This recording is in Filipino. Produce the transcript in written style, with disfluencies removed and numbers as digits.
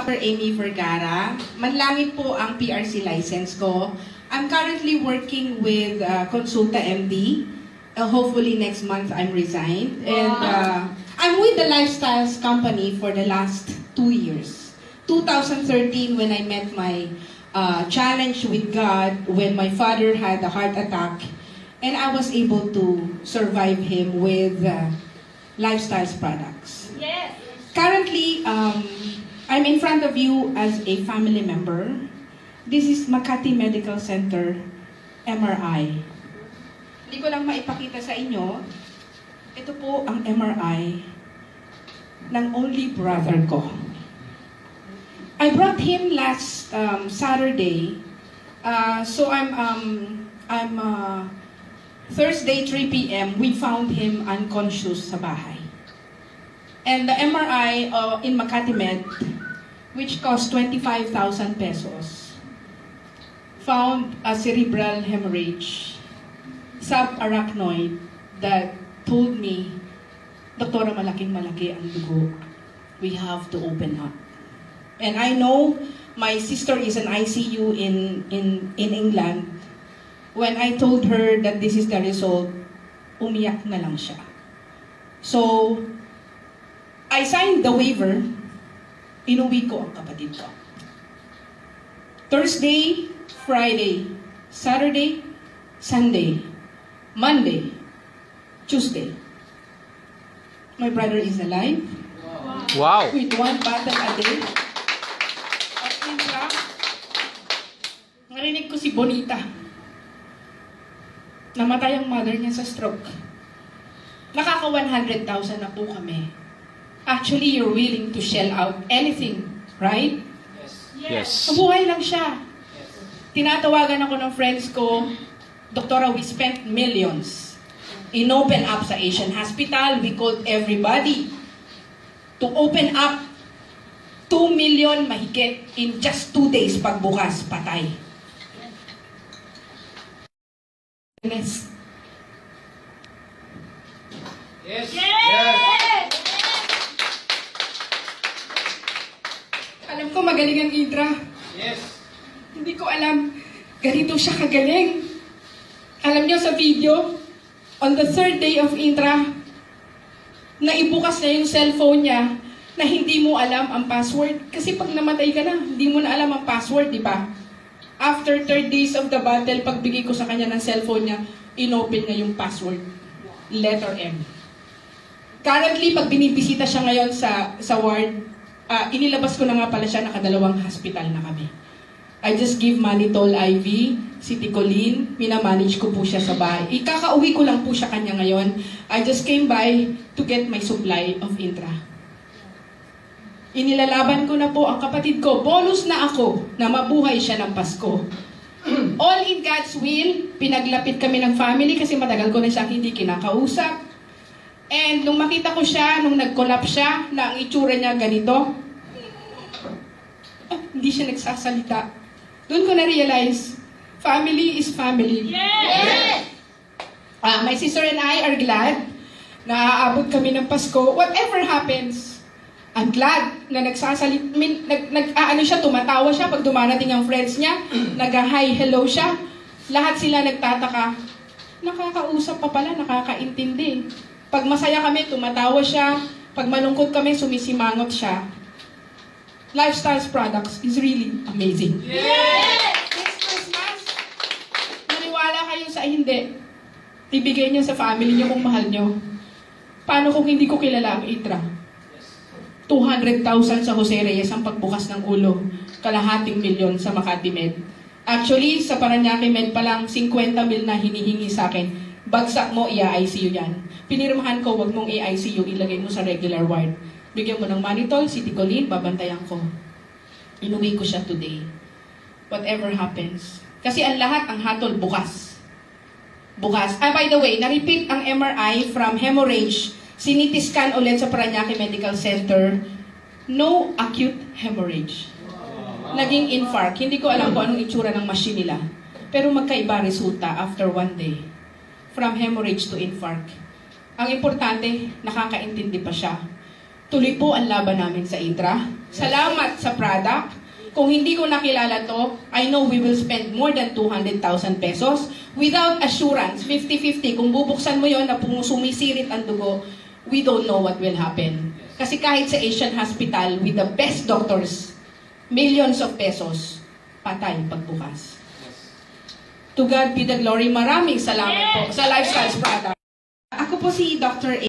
Dr. Amy Vergara. Manlangit po ang PRC license ko. I'm currently working with Consulta MD. Hopefully next month I'm resigned. And I'm with the Lifestyles company for the last 2 years. 2013 when I met my challenge with God when my father had a heart attack. And I was able to survive him with Lifestyles products. Yes. Currently, I'm in front of you as a family member. This is Makati Medical Center, MRI. Hindi ko lang maipakita sa inyo, ito po ang MRI ng only brother ko. I brought him last Saturday. So Thursday 3 p.m. we found him unconscious sa bahay. And the MRI in Makati Med, which cost 25,000 pesos, found a cerebral hemorrhage, subarachnoid, that told me, Doktora, malaking-malaki ang dugo. We have to open up. And I know my sister is an ICU in England. When I told her that this is the result, umiyak na lang siya. So, I signed the waiver, inuwi ko ang kapatid ko. Thursday, Friday, Saturday, Sunday, Monday, Tuesday. My brother is alive. Wow! With 1 bottle a day. At intra, narinig ko si Bonita. Namatay ang mother niya sa stroke. Nakaka 100,000 na po kami. Actually, you're willing to shell out anything, right? Yes. Mabuhay lang siya. Tinatawagan ako ng friends ko, Doktora, we spent millions. In-open up sa Asian Hospital, we called everybody to open up 2 million mahigit in just 2 days pagbukas, patay. Yes. Yes. Yes. Alam ko magaling ang Idra. Yes. Hindi ko alam, ganito siya kagaling. Alam niyo sa video, on the 3rd day of Idra, naibukas na yung cellphone niya na hindi mo alam ang password. Kasi pag namatay ka na, hindi mo na alam ang password, di ba? After 3 days of the battle, pagbigay ko sa kanya ng cellphone niya, inopen niya yung password. Letter M. Currently, pag binibisita siya ngayon sa ward, inilabas ko na nga pala siya, nakadalawang hospital na kami. I just give Manitol IV, Citicoline, minamanage ko po siya sa bahay. Ikakauwi ko lang po siya kanya ngayon. I just came by to get my supply of Intra. Inilalaban ko na po ang kapatid ko. Bonus na ako na mabuhay siya ng Pasko. All in God's will, pinaglapit kami ng family kasi matagal ko na siya hindi kinakausap. And nung makita ko siya, nung nag-collapse siya, na ang itsura niya ganito, hindi siya nagsasalita. Doon ko na-realize, family is family. Yes! My sister and I are glad na aabot kami ng Pasko. Whatever happens, I'm glad na nagsasalita. Siya, tumatawa siya pag dumarating ang friends niya. Nag-hi, hello siya. Lahat sila nagtataka. Nakakausap pa pala, nakakaintindi. Pag masaya kami, tumatawa siya. Pag malungkot kami, sumisimangot siya. Lifestyles products is really amazing. Yes! This Christmas, maniwala kayo sa hindi. Ibigay niyo sa family niyo kung mahal niyo. Paano kung hindi ko kilala ang Itra? 200,000 sa Jose Reyes ang pagbukas ng ulo. Kalahating milyon sa Makati Med. Actually, sa Paranaque Med pa lang, 50 mil na hinihingi sa akin. Bagsak mo, i-ICU yan. Pinirmahan ko, wag mong i-ICU, ilagay mo sa regular ward. Bigyan mo ng Manitol, Citicoline, babantayan ko. Inuwi ko siya today. Whatever happens. Kasi ang lahat, ang hatol, bukas. Bukas. By the way, na-repeat ang MRI from hemorrhage. CT scan ulit sa Paranaque Medical Center. No acute hemorrhage. Naging infarct. Hindi ko alam kung anong itsura ng machine nila. Pero magkaiba resulta after 1 day. From hemorrhage to infarct. Ang importante, nakakaintindi pa siya. Tuloy po ang laban namin sa IDRA. Salamat sa product. Kung hindi ko nakilala to, I know we will spend more than 200,000 pesos. Without assurance, 50-50, kung bubuksan mo yon na sumisirit ang dugo, we don't know what will happen. Kasi kahit sa Asian Hospital, with the best doctors, millions of pesos, patay pagbukas. To God be the glory. Maraming salamat po sa Lifestyles product. Ako po si Dr. A.